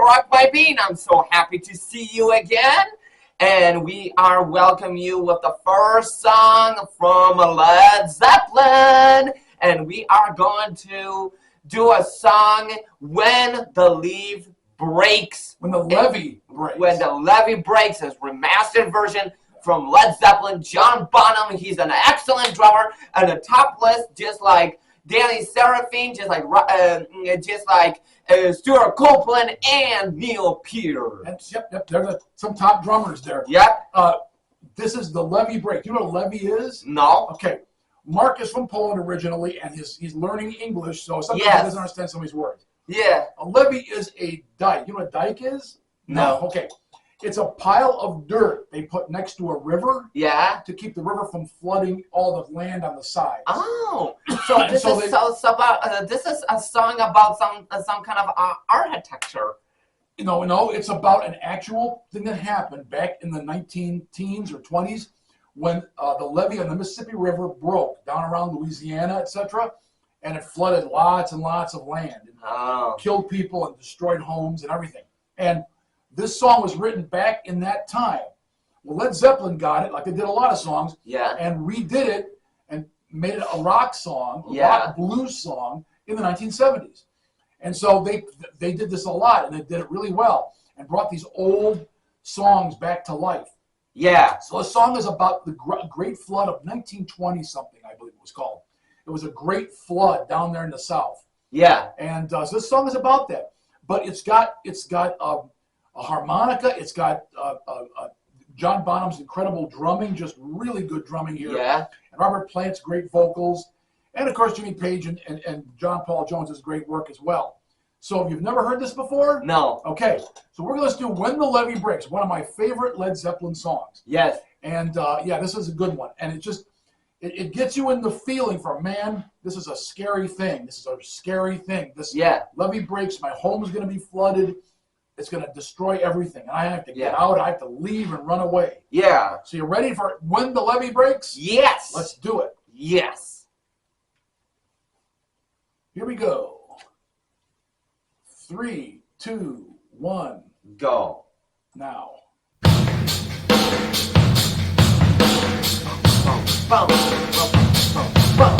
Rock by Bean. I'm so happy to see you again. And we are welcoming you with the first song from Led Zeppelin. And we are going to do a song When the Leaf Breaks. When the levee breaks. When the levee breaks. It's a remastered version from Led Zeppelin. John Bonham, he's an excellent drummer. And the top list, just like Danny Seraphine, just like Stuart Copeland and Neil Peart. Yep. There's some top drummers there. Yep. This is the levee break. You know what a levee is? No. Okay. Mark is from Poland originally, and he's learning English, so sometimes he doesn't understand some of these words. Yeah. A levee is a dike. You know what a dike is? No. Okay. It's a pile of dirt they put next to a river. Yeah. To keep the river from flooding all the land on the sides. Oh, so this this is a song about some kind of architecture. No, it's about an actual thing that happened back in the 19-teens or 20s when the levee on the Mississippi River broke down around Louisiana, etc., and it flooded lots and lots of land and killed people and destroyed homes and everything. And this song was written back in that time. Well, Led Zeppelin got it, like they did a lot of songs, and redid it and made it a rock song, a rock blues song in the 1970s. And so they did this a lot, and they did it really well and brought these old songs back to life. Yeah. So the song is about the Great Flood of 1920-something, I believe it was called. It was a great flood down there in the South. Yeah. And so this song is about that. But it's got a harmonica. It's got John Bonham's incredible drumming, just really good drumming here. Yeah. And Robert Plant's great vocals. And, of course, Jimmy Page and John Paul Jones' great work as well. So if you've never heard this before? No. Okay. So we're going to do When the Levee Breaks, one of my favorite Led Zeppelin songs. Yes. And, this is a good one. And it gets you in the feeling for, man, this is a scary thing. This is a scary thing. This levee breaks. My home is going to be flooded. It's going to destroy everything. And I have to get out. I have to leave and run away. Yeah. So you ready for When the Levee Breaks? Yes. Let's do it. Yes. Here we go. 3, 2, 1. Go. Now. Bum, bum, bum, bum.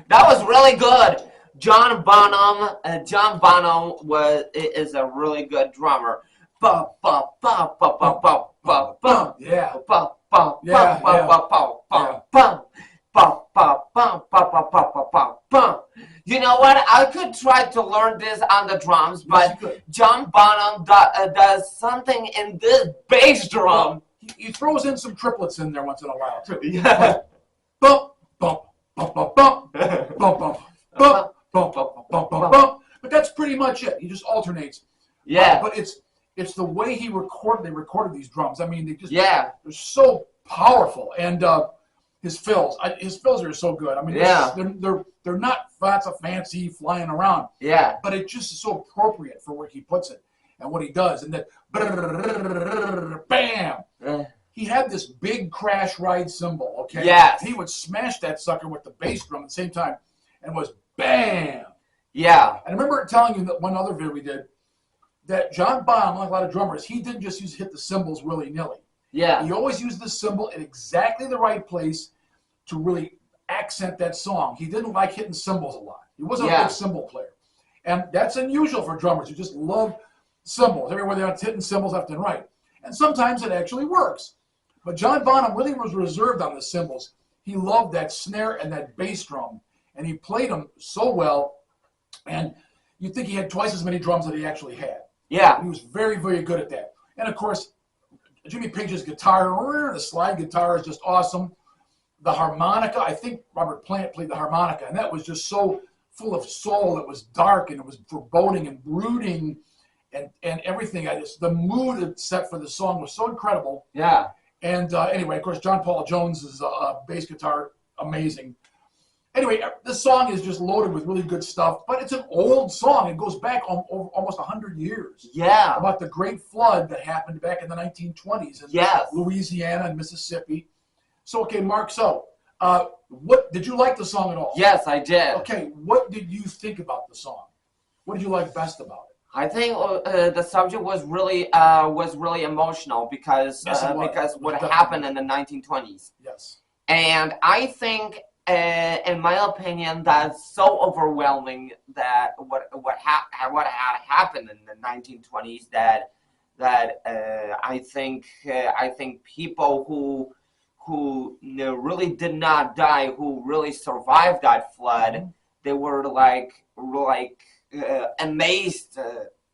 That was really good. John Bonham is a really good drummer. Ba ba ba ba ba ba ba ba. Yeah. Ba ba Yeah, ba ba yeah. ba ba ba ba. Ba ba ba ba ba ba ba ba ba. You know what? I could try to learn this on the drums, but John Bonham does something in this bass drum. Well, he throws in some triplets in there once in a while too. Yeah. Like, bump, bump, bump, bump, bump, bump, bump, bump, bump, bump, bump, bump, bump. But that's pretty much it. He just alternates. Yeah. But it's the way they recorded these drums. I mean, they're so powerful. And his fills are so good. I mean, they're not lots of fancy flying around. Yeah. But it just is so appropriate for where he puts it and what he does. And that bam. He had this big crash ride cymbal, okay? Yes. He would smash that sucker with the bass drum at the same time, and it was bam. Yeah. And I remember telling you that one other video we did, that John Bonham, like a lot of drummers, he didn't just hit the cymbals willy-nilly. Yeah. He always used the cymbal in exactly the right place to really accent that song. He didn't like hitting cymbals a lot. He wasn't a good cymbal player. And that's unusual for drummers who just love cymbals. Everywhere they're hitting cymbals left and right. And sometimes it actually works. But John Bonham really was reserved on the cymbals. He loved that snare and that bass drum. And he played them so well. And you'd think he had twice as many drums that he actually had. Yeah. He was very, very good at that. And of course, Jimmy Page's guitar, the slide guitar is just awesome. The harmonica, I think Robert Plant played the harmonica, and that was just so full of soul. It was dark and it was foreboding and brooding and everything. The mood it set for the song was so incredible. Yeah. And anyway, of course, John Paul Jones's bass guitar, amazing. Anyway, this song is just loaded with really good stuff, but it's an old song. It goes back almost 100 years. Yeah. About the great flood that happened back in the 1920s in Louisiana and Mississippi. So, okay, Mark, what did you like the song at all? Yes, I did. Okay, what did you think about the song? What did you like best about it? I think the subject was really emotional because what happened in the 1920s. Yes. And I think, in my opinion, that's so overwhelming that what had happened in the 1920s that I think people who really did not die, who really survived that flood, they were like amazed.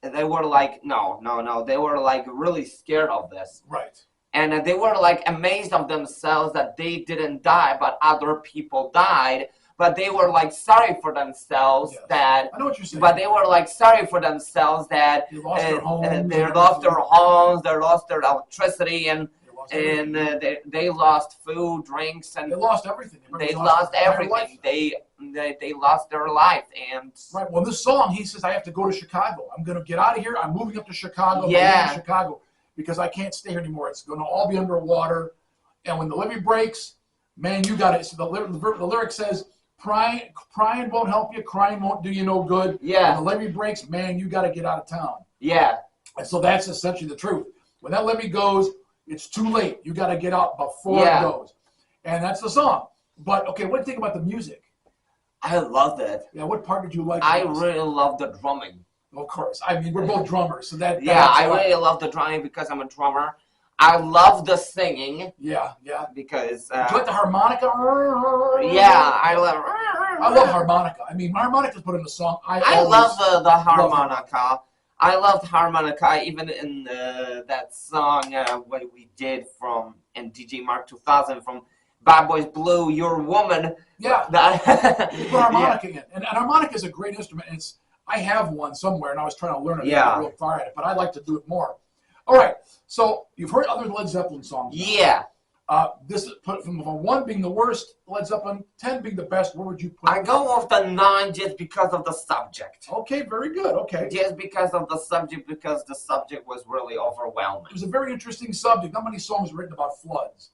They were like, no. They were like really scared of this. Right. And they were like amazed of themselves that they didn't die, but other people died. But they were like sorry for themselves that. I know what you're saying. But they were like sorry for themselves that they lost their homes. They lost their homes. They lost their electricity and they lost food, drinks, and they lost everything. They lost everything. They lost their life. And right. Well, this song, he says, I have to go to Chicago. I'm going to get out of here. I'm moving up to Chicago. Yeah. I'm going to Chicago because I can't stay here anymore. It's going to all be underwater. And when the levee breaks, man, you got it. So the lyric says, crying won't help you. Crying won't do you no good. Yeah. When the levee breaks, man, you got to get out of town. Yeah. And so that's essentially the truth. When that levee goes, it's too late. You got to get out before it goes. And that's the song. But, okay, what do you think about the music? I loved it. Yeah, what part did you like? I really love the drumming. Of course. I mean, we're both drummers, so that. Yeah, I really love the drumming because I'm a drummer. I love the singing. Yeah. Because. Do you like the harmonica? Yeah, I love harmonica. I mean, harmonica's put in the song. I love the harmonica. I loved harmonica even in that song what we did in DJ Mark 2000 from Bad Boys Blue, Your Woman. Yeah. You put harmonica in. And harmonica is a great instrument. And I have one somewhere, and I was trying to learn it. Yeah. I got real far at it, but I'd like to do it more. All right. So you've heard other Led Zeppelin songs. Yeah. This is put from 1 being the worst, Led Zeppelin, 10 being the best. Where would you put it? I go with the 9 just because of the subject. Okay, very good. Okay. Just because of the subject, because the subject was really overwhelming. It was a very interesting subject. Not many songs written about floods.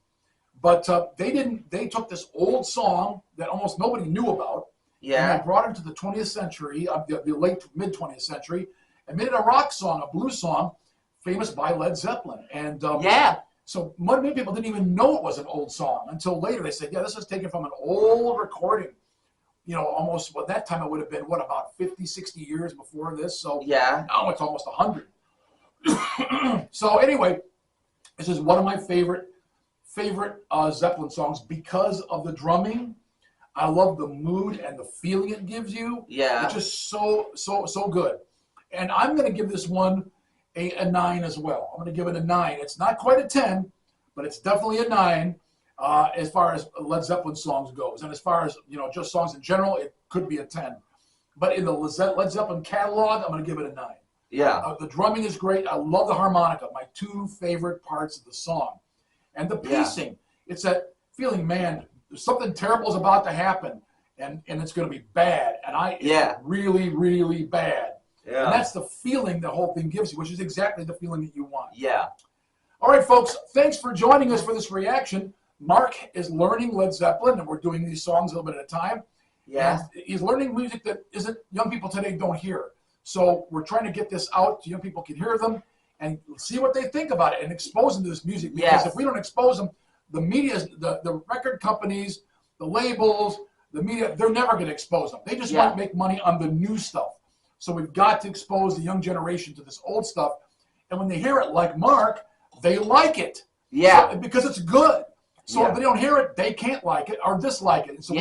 But they took this old song that almost nobody knew about. Yeah. And they brought it to the 20th century, the late mid-20th century, and made it a rock song, a blues song, famous by Led Zeppelin. And So many people didn't even know it was an old song until later. They said, yeah, this is taken from an old recording. You know, almost, well, that time it would have been, what, about 50, 60 years before this? So Yeah. now it's almost 100. So anyway, this is one of my favorite Zeppelin songs because of the drumming. I love the mood and the feeling it gives you. Yeah. It's just so good. And I'm going to give this one a 9 as well. I'm going to give it a 9. It's not quite a 10, but it's definitely a 9 as far as Led Zeppelin songs goes. And as far as, you know, just songs in general, it could be a 10. But in the Led Zeppelin catalog, I'm going to give it a 9. Yeah. The drumming is great. I love the harmonica, my 2 favorite parts of the song. And the pacing, it's that feeling, man, something terrible is about to happen, and it's going to be bad. And it's really, really bad. Yeah. And that's the feeling the whole thing gives you, which is exactly the feeling that you want. Yeah. All right, folks, thanks for joining us for this reaction. Mark is learning Led Zeppelin, and we're doing these songs a little bit at a time. Yeah. And he's learning music that young people today don't hear. So we're trying to get this out so young people can hear them and see what they think about it and expose them to this music. Because if we don't expose them, the media, the record companies, the labels, the media, they're never going to expose them. They just want to make money on the new stuff. So we've got to expose the young generation to this old stuff. And when they hear it, like Mark, they like it. Yeah. So, because it's good. So if they don't hear it, they can't like it or dislike it. And so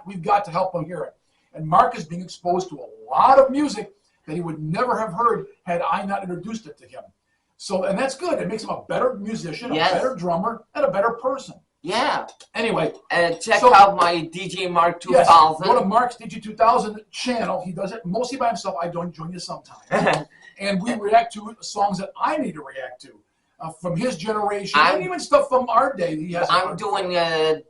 we've got to help them hear it. And Mark is being exposed to a lot of music that he would never have heard had I not introduced it to him. So, and that's good. It makes him a better musician, a better drummer, and a better person. Yeah. Anyway. And check out my DJ Mark 2000. Yes, go to Mark's DJ 2000 channel. He does it mostly by himself. I join you sometimes. And we react to songs that I need to react to. From his generation, and even stuff from our day. I'm doing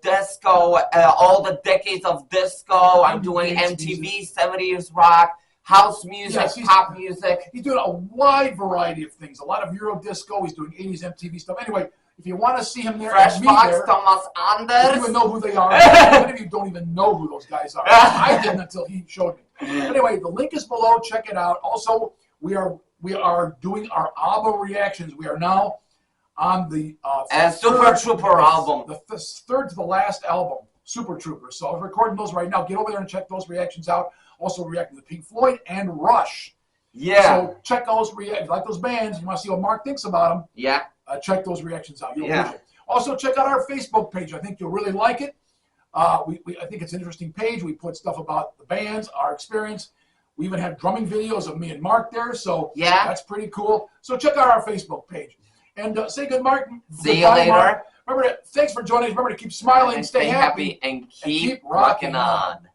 disco, all the decades of disco. I'm doing MTV, 70s rock, house music, pop music. He's doing a wide variety of things. A lot of Euro disco. He's doing 80s MTV stuff. Anyway, if you want to see him there, Fresh Fox, Thomas Anders. You don't even know who they are. Many of you don't even know who those guys are. I didn't until he showed me. Anyway, the link is below. Check it out. Also, we are doing our ABBA reactions. We are now on the Super Trooper album. The third to the last album, Super Trooper. So I'm recording those right now. Get over there and check those reactions out. Also reacting to Pink Floyd and Rush. Yeah. So check those reactions. Like those bands, you want to see what Mark thinks about them. Yeah. Check those reactions out. You'll appreciate it. Also check out our Facebook page. I think you'll really like it. I think it's an interesting page. We put stuff about the bands, our experience. We even have drumming videos of me and Mark there, so that's pretty cool. So check out our Facebook page. And say good, Mark. See you later. Mark. Remember, thanks for joining us. Remember to keep smiling, stay happy, and keep rocking on.